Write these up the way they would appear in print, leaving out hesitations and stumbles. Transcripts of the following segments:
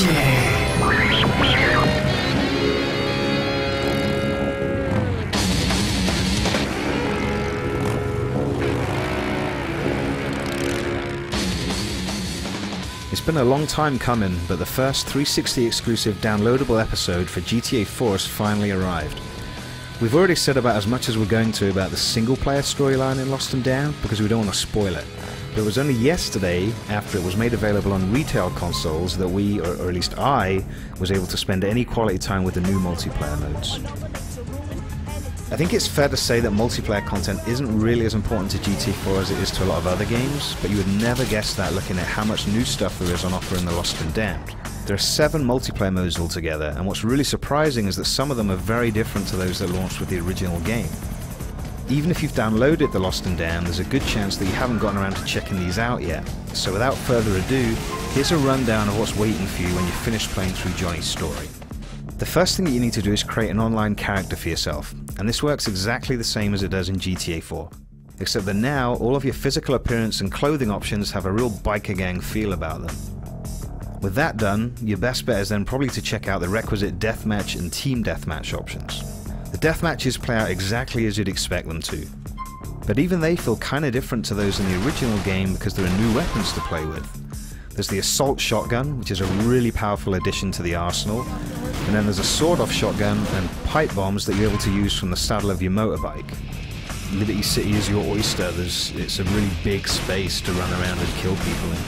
It's been a long time coming, but the first 360 exclusive downloadable episode for GTA 4 has finally arrived. We've already said about as much as we're going to about the single player storyline in Lost and Damned because we don't want to spoil it. But it was only yesterday, after it was made available on retail consoles, that we, or at least I, was able to spend any quality time with the new multiplayer modes. I think it's fair to say that multiplayer content isn't really as important to GTA 4 as it is to a lot of other games, but you would never guess that looking at how much new stuff there is on offer in the Lost and Damned. There are 7 multiplayer modes altogether, and what's really surprising is that some of them are very different to those that launched with the original game. Even if you've downloaded the Lost and Damned, there's a good chance that you haven't gotten around to checking these out yet. So without further ado, here's a rundown of what's waiting for you when you finish playing through Johnny's story. The first thing that you need to do is create an online character for yourself, and this works exactly the same as it does in GTA 4. Except that now, all of your physical appearance and clothing options have a real biker gang feel about them. With that done, your best bet is then probably to check out the requisite deathmatch and team deathmatch options. The deathmatches play out exactly as you'd expect them to, but even they feel kinda different to those in the original game because there are new weapons to play with. There's the assault shotgun, which is a really powerful addition to the arsenal, and then there's a sawed-off shotgun and pipe bombs that you're able to use from the saddle of your motorbike. Liberty City is your oyster. It's a really big space to run around and kill people in.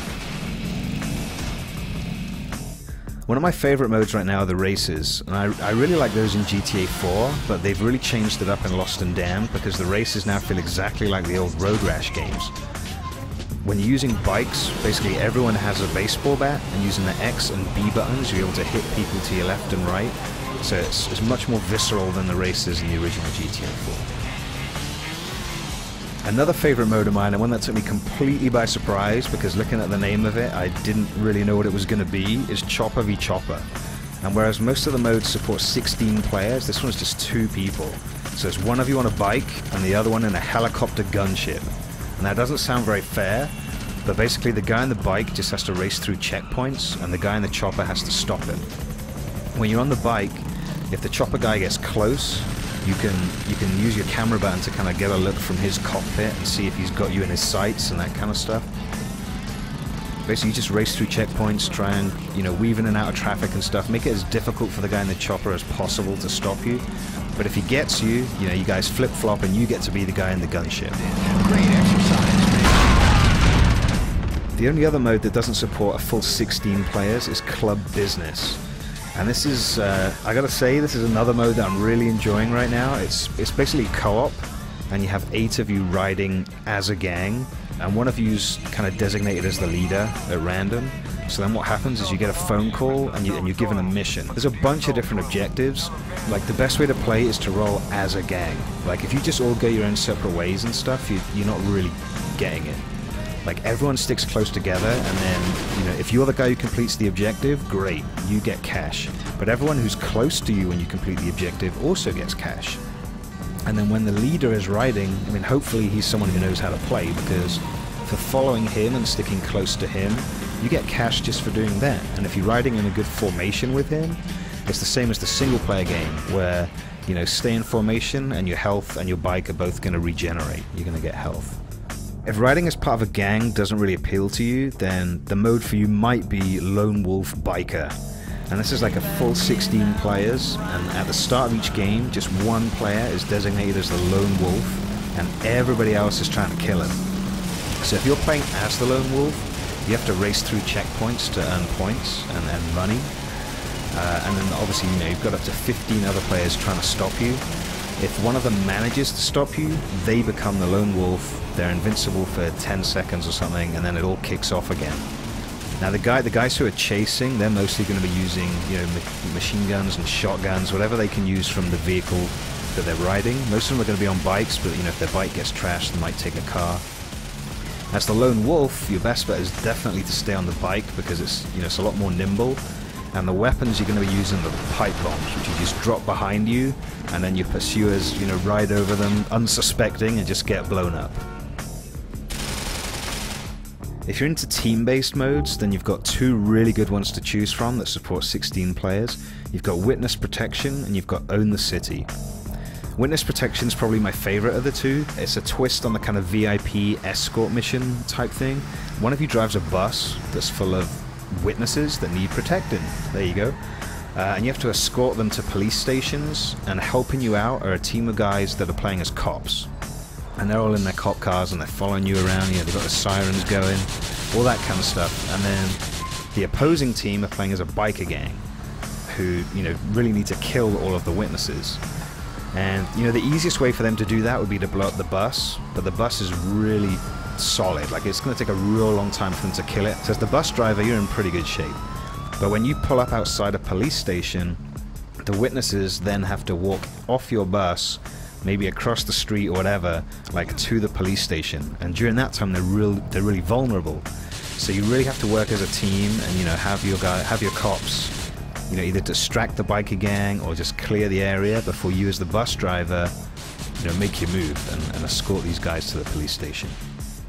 One of my favourite modes right now are the races, and I really like those in GTA 4, but they've really changed it up in Lost and Damned because the races now feel exactly like the old Road Rash games. When you're using bikes, basically everyone has a baseball bat, and using the X and B buttons you're able to hit people to your left and right, so it's much more visceral than the races in the original GTA 4. Another favourite mode of mine, and one that took me completely by surprise because looking at the name of it I didn't really know what it was going to be, is Chopper v Chopper. And whereas most of the modes support 16 players, this one's just 2 people. So it's one of you on a bike and the other one in a helicopter gunship. And that doesn't sound very fair, but basically the guy on the bike just has to race through checkpoints and the guy in the chopper has to stop him. When you're on the bike, if the chopper guy gets close, you can use your camera button to kind of get a look from his cockpit and see if he's got you in his sights and that kind of stuff. Basically you just race through checkpoints, try and weave in and out of traffic and stuff, make it as difficult for the guy in the chopper as possible to stop you. But if he gets you, you guys flip-flop and you get to be the guy in the gunship. Great exercise, man. The only other mode that doesn't support a full 16 players is Club Business. And this is, I gotta say, this is another mode that I'm really enjoying right now. It's basically co-op, and you have 8 of you riding as a gang, and one of you's kind of designated as the leader at random. So then what happens is you get a phone call and you're given a mission. There's a bunch of different objectives. Like the best way to play is to roll as a gang. Like if you just all go your own separate ways and stuff, you're not really getting it. Like everyone sticks close together, and then if you're the guy who completes the objective, great, you get cash. But everyone who's close to you when you complete the objective also gets cash. And then when the leader is riding, hopefully he's someone who knows how to play, because for following him and sticking close to him, you get cash just for doing that. And if you're riding in a good formation with him, it's the same as the single player game, where stay in formation and your health and your bike are both going to regenerate. You're going to get health. If riding as part of a gang doesn't really appeal to you, then the mode for you might be Lone Wolf Biker. And this is like a full 16 players, and at the start of each game, just one player is designated as the Lone Wolf, and everybody else is trying to kill him. So if you're playing as the Lone Wolf, you have to race through checkpoints to earn points and money. And then obviously, you've got up to 15 other players trying to stop you. If one of them manages to stop you, they become the Lone Wolf. They're invincible for 10 seconds or something, and then it all kicks off again. Now the guys who are chasing, they're mostly going to be using, machine guns and shotguns, whatever they can use from the vehicle that they're riding. Most of them are going to be on bikes, but if their bike gets trashed, they might take a car. As the Lone Wolf, your best bet is definitely to stay on the bike because it's a lot more nimble. And the weapons you're going to be using are the pipe bombs, which you just drop behind you, and then your pursuers, ride over them unsuspecting and just get blown up. If you're into team-based modes, then you've got two really good ones to choose from that support 16 players. You've got Witness Protection and you've got Own the City. Witness Protection is probably my favorite of the two. It's a twist on the kind of VIP escort mission type thing. One of you drives a bus that's full of witnesses that need protecting. There you go. And you have to escort them to police stations, and helping you out are a team of guys that are playing as cops. And they're all in their cop cars and they're following you around, you know, they've got the sirens going, all that kind of stuff. And then the opposing team are playing as a biker gang who, you know, really need to kill all of the witnesses. And, you know, the easiest way for them to do that would be to blow up the bus, but the bus is really solid. Like, it's going to take a real long time for them to kill it. So as the bus driver, you're in pretty good shape. But when you pull up outside a police station, the witnesses then have to walk off your bus, maybe across the street or whatever, like to the police station. And during that time, they're really vulnerable. So you really have to work as a team, and, you know, have your cops, you know, either distract the biker gang or just clear the area before you, as the bus driver, you know, make your move and escort these guys to the police station.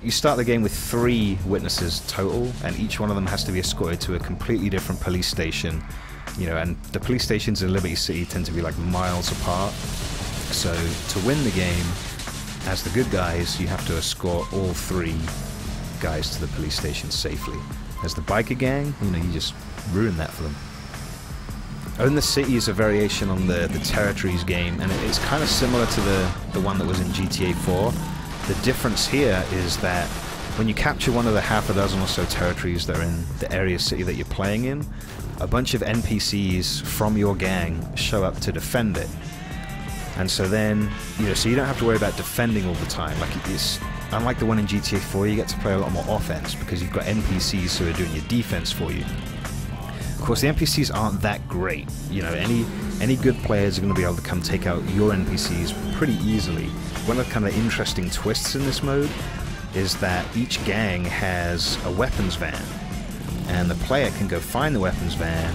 You start the game with 3 witnesses total, and each one of them has to be escorted to a completely different police station. You know, and the police stations in Liberty City tend to be like miles apart. So to win the game, as the good guys, you have to escort all 3 guys to the police station safely. As the biker gang, you know, you just ruin that for them. Own the City is a variation on the Territories game, and it's kind of similar to the one that was in GTA 4. The difference here is that when you capture one of the half a dozen or so territories that are in the area city that you're playing in, a bunch of NPCs from your gang show up to defend it. And so then, you know, so you don't have to worry about defending all the time. Like, it's unlike the one in GTA 4, you get to play a lot more offense because you've got NPCs who are doing your defense for you. Of course, the NPCs aren't that great. You know, any good players are going to be able to come take out your NPCs pretty easily. One of the kind of interesting twists in this mode is that each gang has a weapons van, and the player can go find the weapons van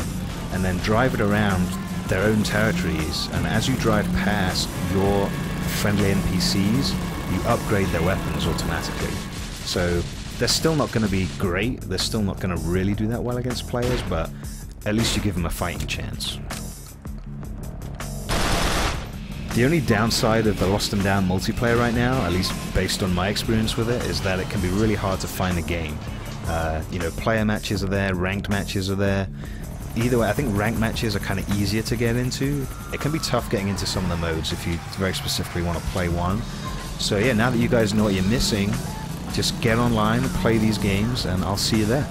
and then drive it around their own territories, and as you drive past your friendly NPCs, you upgrade their weapons automatically. So they're still not going to be great, they're still not going to really do that well against players, but at least you give them a fighting chance. The only downside of the Lost and Down multiplayer right now, at least based on my experience with it, is that it can be really hard to find the game. You know, player matches are there, ranked matches are there. Either way, I think ranked matches are kind of easier to get into. It can be tough getting into some of the modes if you very specifically want to play one. So yeah, now that you guys know what you're missing, just get online, play these games, and I'll see you there.